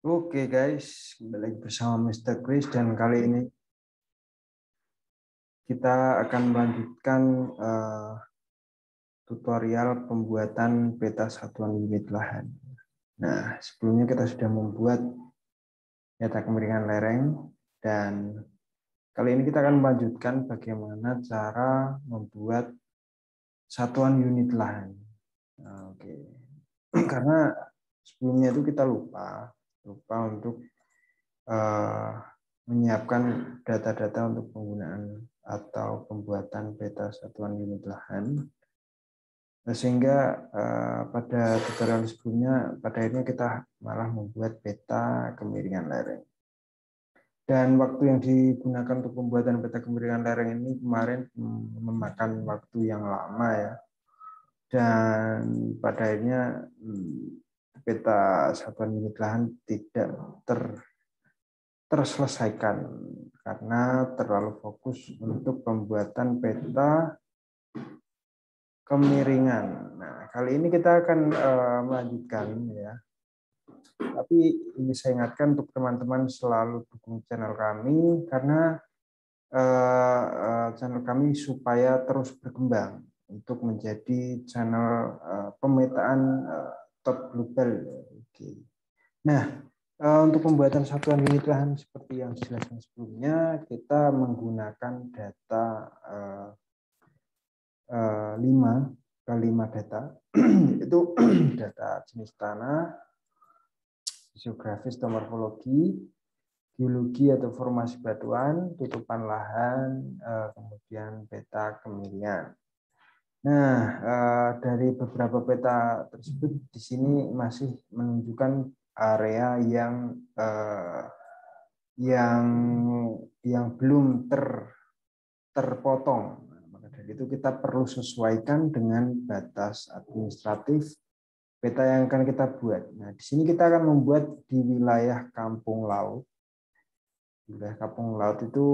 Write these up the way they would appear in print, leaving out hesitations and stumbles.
Oke guys, kembali lagi bersama Mr. Chris dan kali ini kita akan melanjutkan tutorial pembuatan peta satuan unit lahan. Nah, sebelumnya kita sudah membuat peta kemiringan lereng dan kali ini kita akan melanjutkan bagaimana cara membuat satuan unit lahan. Nah, oke, karena sebelumnya itu kita lupa untuk menyiapkan data-data untuk penggunaan atau pembuatan peta satuan unit lahan, sehingga pada tutorial sebelumnya pada akhirnya kita malah membuat peta kemiringan lereng. Dan waktu yang digunakan untuk pembuatan peta kemiringan lereng ini kemarin memakan waktu yang lama ya, dan pada akhirnya peta satuan unit lahan tidak terselesaikan karena terlalu fokus untuk pembuatan peta kemiringan. Nah, kali ini kita akan melanjutkan ya. Tapi ini saya ingatkan untuk teman-teman selalu dukung channel kami karena channel kami supaya terus berkembang untuk menjadi channel pemetaan top global. Oke. Nah, untuk pembuatan satuan unit lahan seperti yang dijelaskan sebelumnya, kita menggunakan data 5 data, itu data jenis tanah, fisiografis atau morfologi, geologi atau formasi batuan, tutupan lahan, kemudian peta kemiringan. Nah, dari beberapa peta tersebut di sini masih menunjukkan area yang belum terpotong. Maka dari itu kita perlu sesuaikan dengan batas administratif peta yang akan kita buat. Nah, di sini kita akan membuat di wilayah Kampung Laut. Wilayah Kampung Laut itu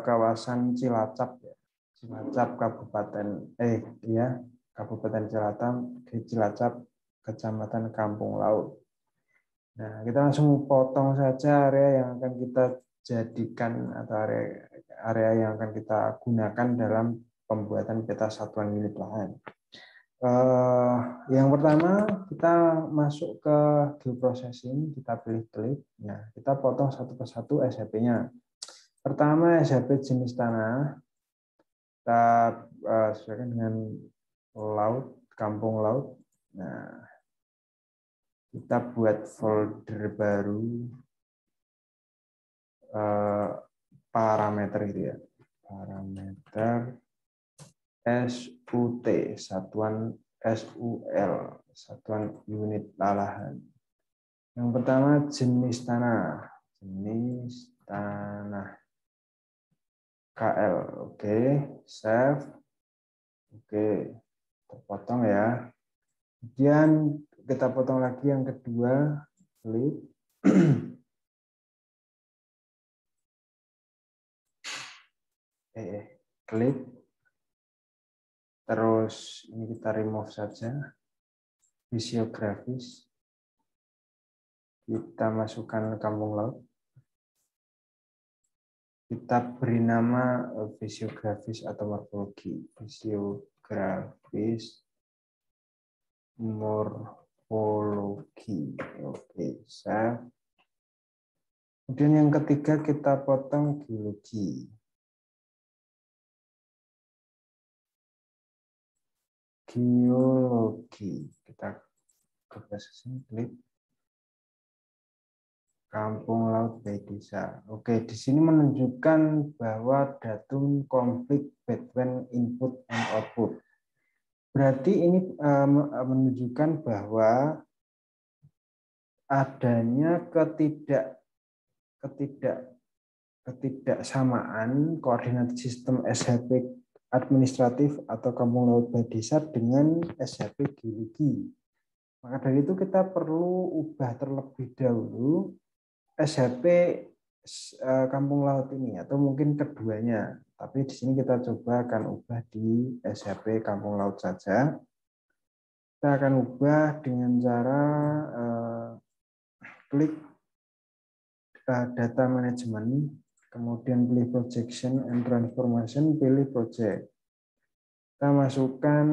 kawasan Cilacap ya. Cilacap Kabupaten Cilacap, Kecamatan Kampung Laut. Nah, kita langsung potong saja area yang akan kita jadikan atau area yang akan kita gunakan dalam pembuatan peta satuan unit lahan. Yang pertama kita masuk ke geoprocessing, kita pilih klik. Nah, kita potong satu persatu SHP-nya. Pertama SHP jenis tanah. Kita sesuaikan dengan laut, kampung laut. Nah, kita buat folder baru parameter gitu ya. Parameter SUT, satuan SUL, satuan unit lahan. Yang pertama jenis tanah. Jenis tanah. KL. Oke, save. Oke, terpotong ya. Kemudian kita potong lagi yang kedua, klik. Klik. Terus ini kita remove saja. Fisiografis. Kita masukkan kampung laut. Kita beri nama fisiografis atau morfologi. Fisiografis morfologi. Oke, save. Kemudian yang ketiga kita potong geologi. Geologi. Kita ke sini, klik. Kampung Laut by Desa. Oke, di sini menunjukkan bahwa datum konflik between input and output. Berarti ini menunjukkan bahwa adanya ketidaksamaan koordinat sistem SHP administratif atau kampung laut by desa dengan SHP geologi. Maka dari itu kita perlu ubah terlebih dahulu SHP kampung laut ini atau mungkin keduanya. Tapi di sini kita coba akan ubah di SHP kampung laut saja. Kita akan ubah dengan cara klik data management, kemudian pilih projection and transformation, pilih project. Kita masukkan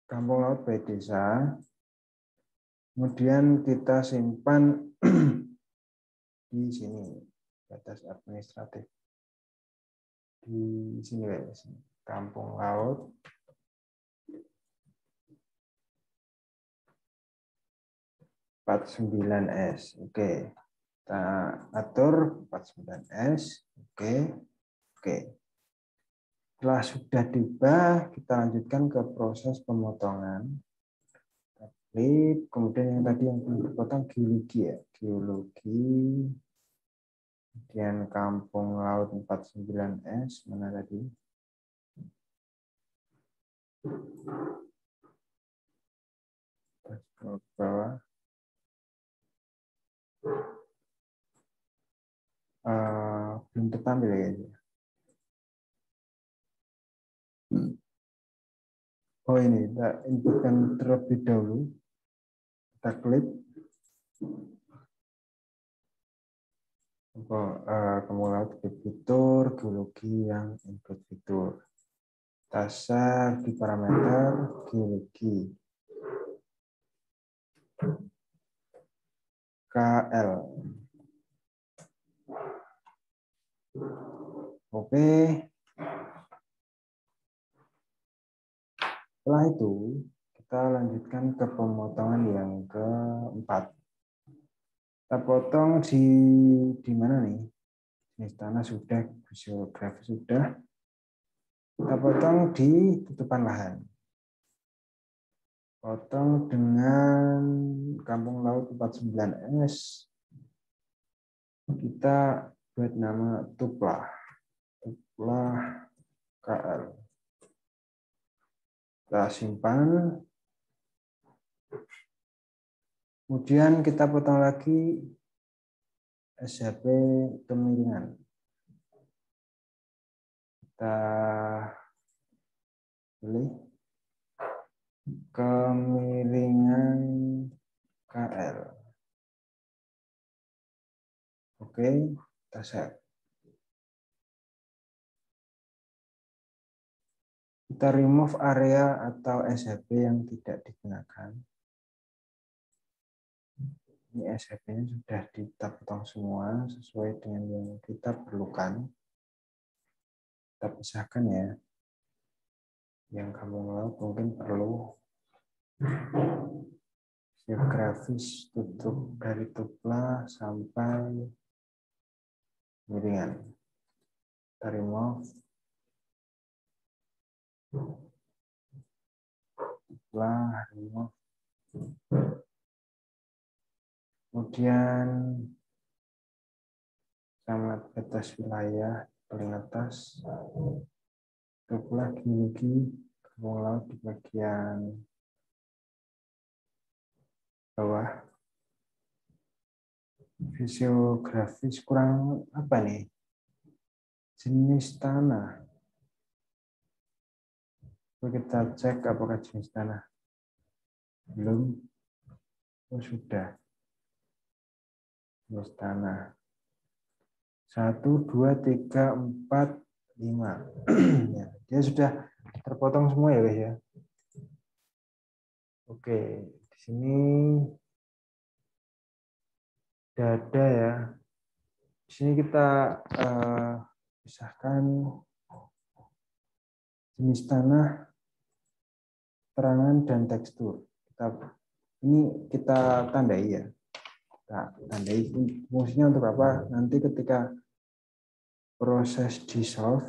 kampung laut by desa, kemudian kita simpan di sini batas administratif di sini guys, kampung laut (49S). Oke, kita atur 49S. Oke. Setelah sudah diubah, kita lanjutkan ke proses pemotongan. Klik, kemudian yang tadi yang belum dipotong geologi ya, geologi. Kemudian kampung laut 49S, mana tadi? Ke bawah. Belum tertampil ya. Oh ini, kita inputkan terlebih dahulu. Kita klik. Kampung laut fitur, geologi yang input fitur. Dasar di parameter geologi. KL. Oke. Setelah itu, kita lanjutkan ke pemotongan yang keempat. Kita potong di mana nih? Jenis tanah sudah, geografi sudah. Kita potong di tutupan lahan. Potong dengan kampung laut 49S. Kita buat nama Tuplah. Tuplah KL. Kita simpan. Kemudian kita potong lagi SHP kemiringan. Kita pilih kemiringan KL. Oke, kita save. Kita remove area atau SHP yang tidak digunakan. Ini SHP-nya sudah kita potong semua sesuai dengan yang kita perlukan. Kita pisahkan ya. Yang kampung laut mungkin perlu geografis tutup dari Tuplah sampai miringan. Kita remove. Tuplah, remove. Kemudian sangat batas wilayah paling atas. Tuplah geologi kampung laut di bagian bawah. Fisiografis kurang apa nih? Jenis tanah. Kita cek apakah jenis tanah. Belum. Oh, sudah. Jenis tanah. 1, 2, 3, 4, 5. Ya, dia sudah terpotong semua ya guys ya. Oke, di sini sudah ada ya. Di sini kita pisahkan jenis tanah, keterangan dan tekstur. Ini kita tandai ya. Kita tandai fungsinya untuk apa? Nanti ketika proses dissolve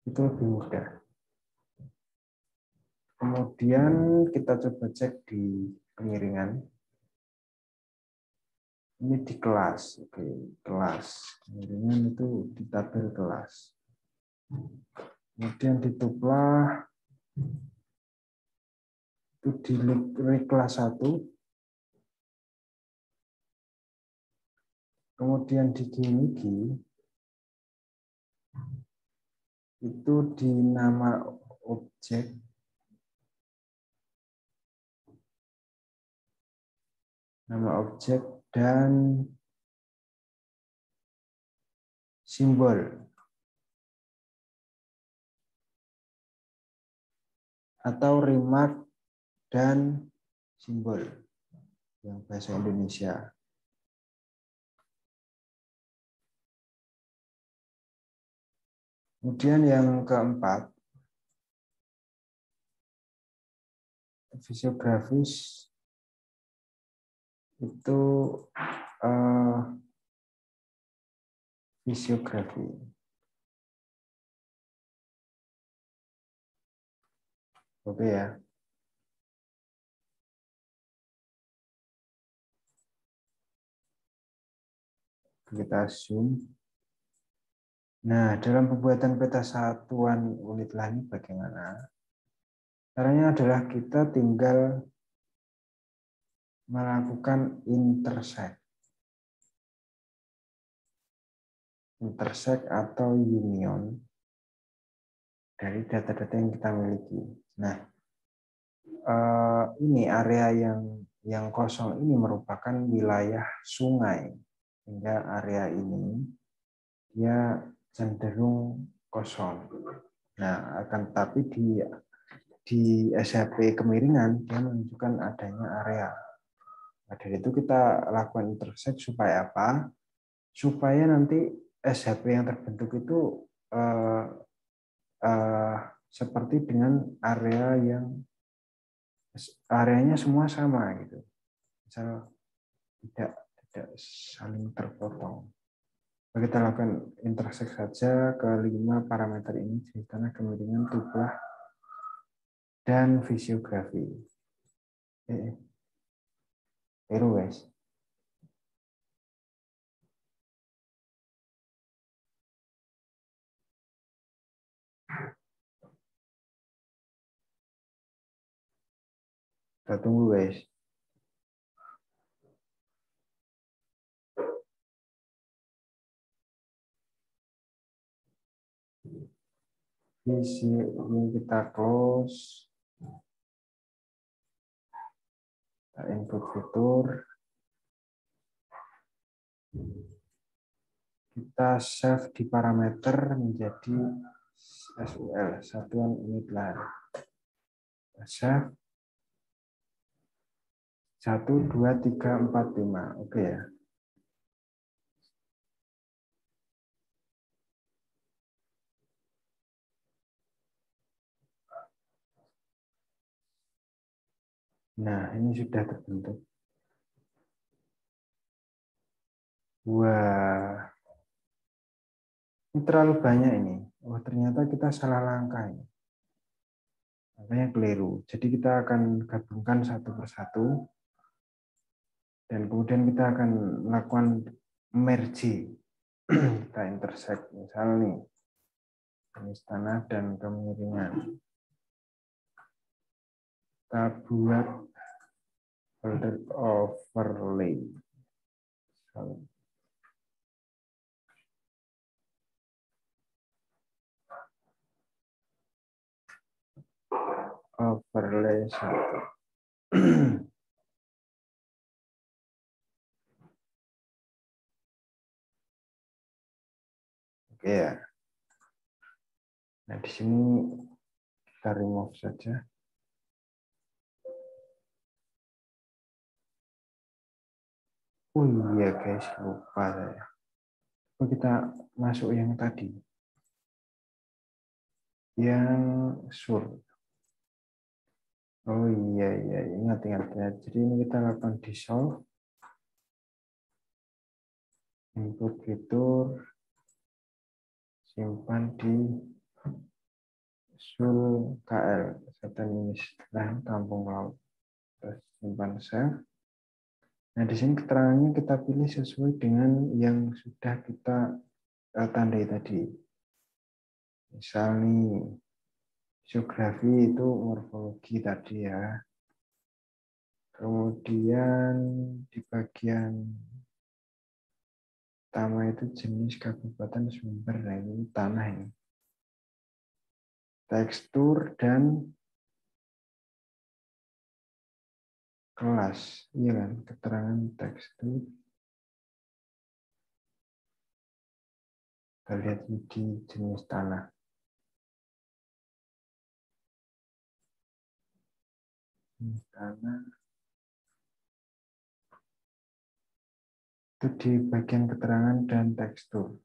itu lebih mudah. Kemudian kita coba cek di kemiringan. Ini di kelas, oke, kelas. Kemiringan itu di tabel kelas. Kemudian di Tuplah itu di kelas 1. Kemudian di geologi itu di nama objek. nama objek, dan simbol. Atau remark dan simbol yang bahasa Indonesia. Kemudian yang keempat, fisiografis itu fisiografi. Oke ya. Kita zoom. Nah, dalam pembuatan peta satuan unit lahan bagaimana? Caranya adalah kita tinggal melakukan intersect atau union dari data-data yang kita miliki. Nah, ini area yang kosong ini merupakan wilayah sungai, sehingga area ini dia cenderung kosong. Nah, akan tetapi di SHP kemiringan dia menunjukkan adanya area. Nah, dari itu kita lakukan intersect supaya apa? Supaya nanti SHP yang terbentuk itu seperti dengan area yang areanya semua sama gitu. Misal tidak saling terpotong. Kita lakukan intersect saja ke 5 parameter ini, jenis tanah, kemiringan, tumpah, dan fisiografi. Guys. Kita tunggu guys. Ini kita close. Kita input fitur. Kita save di parameter menjadi SUL, satuan unit lahan. Save 1, 2, 3, 4, 5. Oke ya. Nah, ini sudah terbentuk. Wah, ini terlalu banyak ini. Oh, ternyata kita salah langkah ini. Makanya keliru. Jadi kita akan gabungkan satu persatu. Dan kemudian kita akan melakukan merge. Kita intersect. Misal nih, jenis tanah dan kemiringan. Kita buat folder overlay. Overlay 1. Oke ya. Nah, di sini kita remove saja. Oh iya guys, lupa saya. Oh, kita masuk yang tadi. Yang sur. Oh iya, ingat. Jadi ini kita lakukan dissolve. Input fitur. Simpan di sul KL. Kesehatan Unit Lahan Kampung Laut. Terus simpan save. Nah, di sini keterangannya kita pilih sesuai dengan yang sudah kita tandai tadi. Misal nih, geografi itu morfologi tadi ya. Kemudian di bagian pertama itu jenis kabupaten sumber, nah ini tanah ini. Tekstur dan kelas, iya kan? Keterangan teks itu kita lihat di jenis tanah. Jenis tanah itu di bagian keterangan dan tekstur.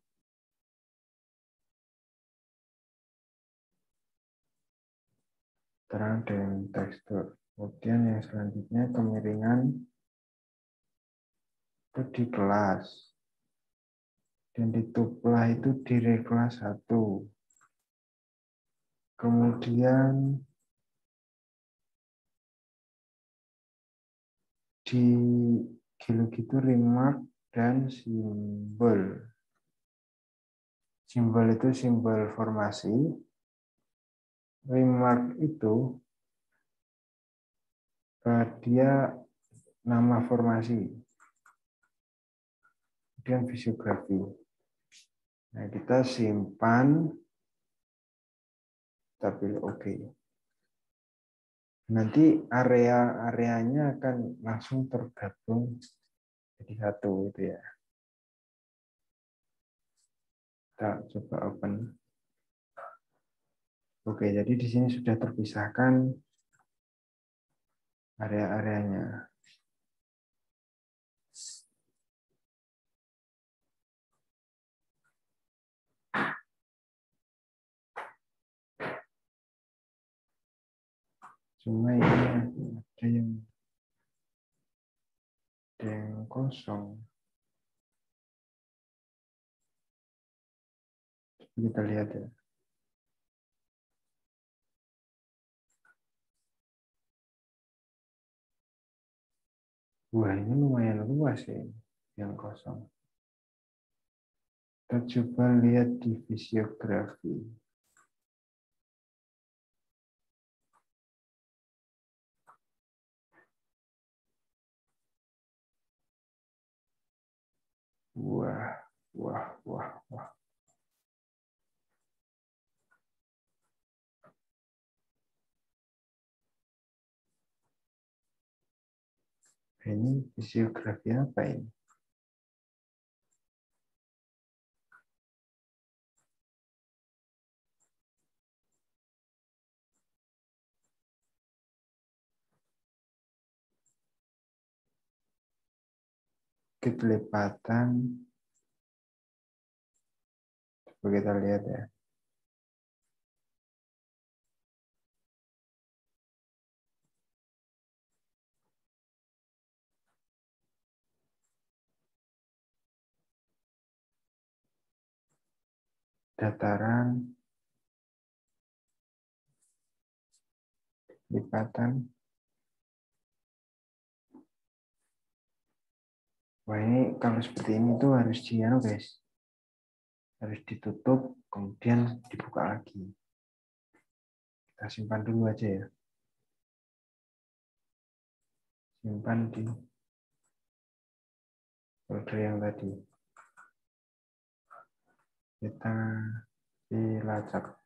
Keterangan dan tekstur. Kemudian yang selanjutnya kemiringan itu di kelas. Dan di tuplah itu di kelas 1. Kemudian di geologi itu remark dan simbol. Simbol itu simbol formasi. Remark itu dia nama formasi. Kemudian fisiografi. Nah, kita simpan, kita pilih OK. Nanti area-areanya akan langsung tergabung jadi satu itu ya. Kita coba open. Oke, jadi di sini sudah terpisahkan area-areanya. Cuma ini ada yang kosong. Kita lihat ya. Wah, ini lumayan luas ya yang kosong. Kita coba lihat di fisiografi. Wah, wah, wah, wah. Ini fisiografi apa ini? Ketelipatan. Coba kita lihat ya. Dataran, lipatan. Wah, ini kalau seperti ini tuh harus guys. Harus ditutup, kemudian dibuka lagi. Kita simpan dulu aja ya. Simpan di folder yang tadi. Kita dilacak.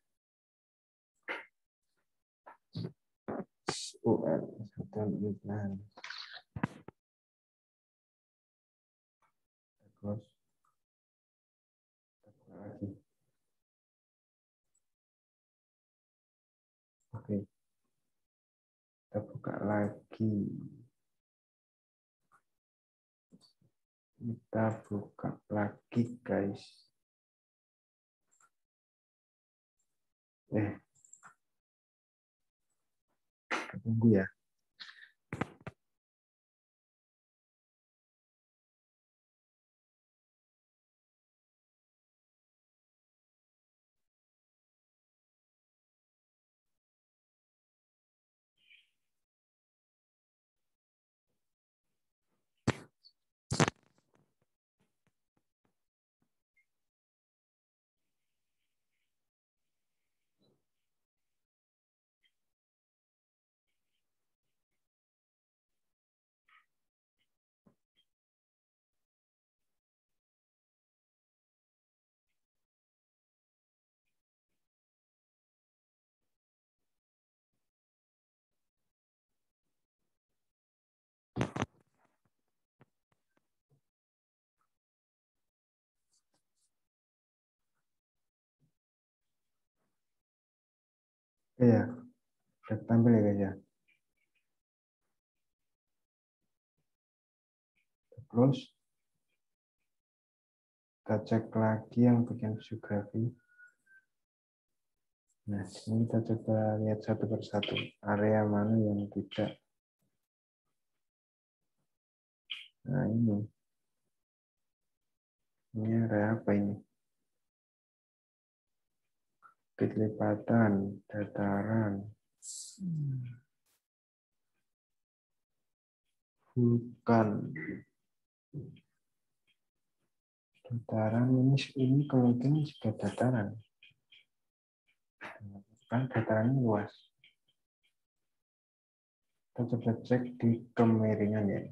UN Satuan Pemerintahan. Terus lagi. Oke. Kita buka lagi. Kita buka lagi, guys. Tunggu ya. Ya, udah tampil ya guys ya. Terus kita cek lagi yang bagian fisiografi. Nah, ini kita coba lihat satu persatu area mana yang tidak. Nah, ini area apa ini? Kelipatan, dataran, vulkan. Dataran ini kemungkinan juga dataran. Kan datarannya luas. Kita coba cek di kemiringan ya.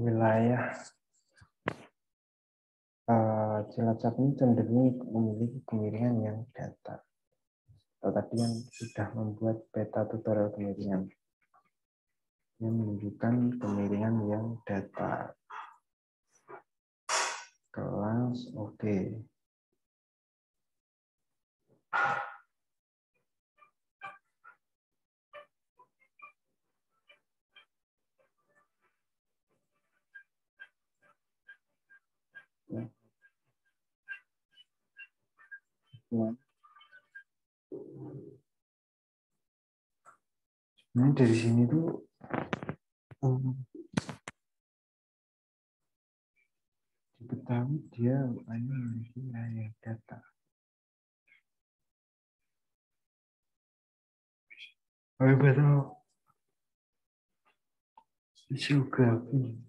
Wilayah Cilacap ini cenderung memiliki kemiringan yang datar. Atau tadi yang sudah membuat peta tutorial kemiringan. Yang menunjukkan kemiringan yang datar. Kelas oke. Ya. Nah, dari sini tuh diketahui dia hanya memiliki wilayah datar. Oh, betul. Geografi.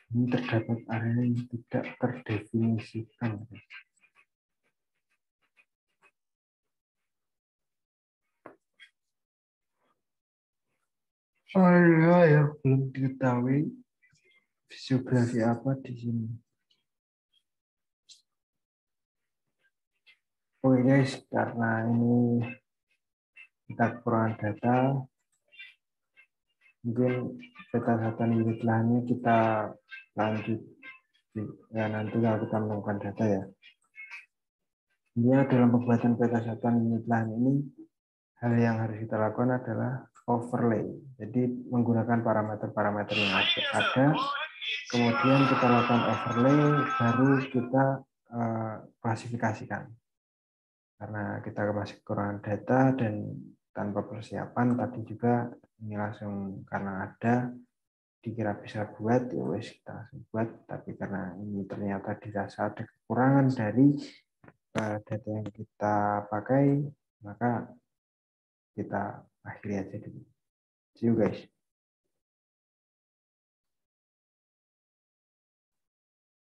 Ini terdapat area yang tidak terdefinisikan. Area yang belum diketahui fisiografi apa di sini. Oke guys, karena ini kita kekurangan data, mungkin peta satuan unit lahannya kita lanjut ya nanti kalau kita menemukan data ya. Ini dalam pembuatan peta satuan unit lahan ini hal yang harus kita lakukan adalah overlay. Jadi menggunakan parameter-parameter yang ada, kemudian kita lakukan overlay, baru kita klasifikasikan. Karena kita masih kekurangan data dan tanpa persiapan, tadi juga ini langsung karena ada dikira bisa buat, ya wes kita langsung buat, tapi karena ini ternyata dirasa ada kekurangan dari data yang kita pakai, maka kita akhiri aja dulu. See you guys.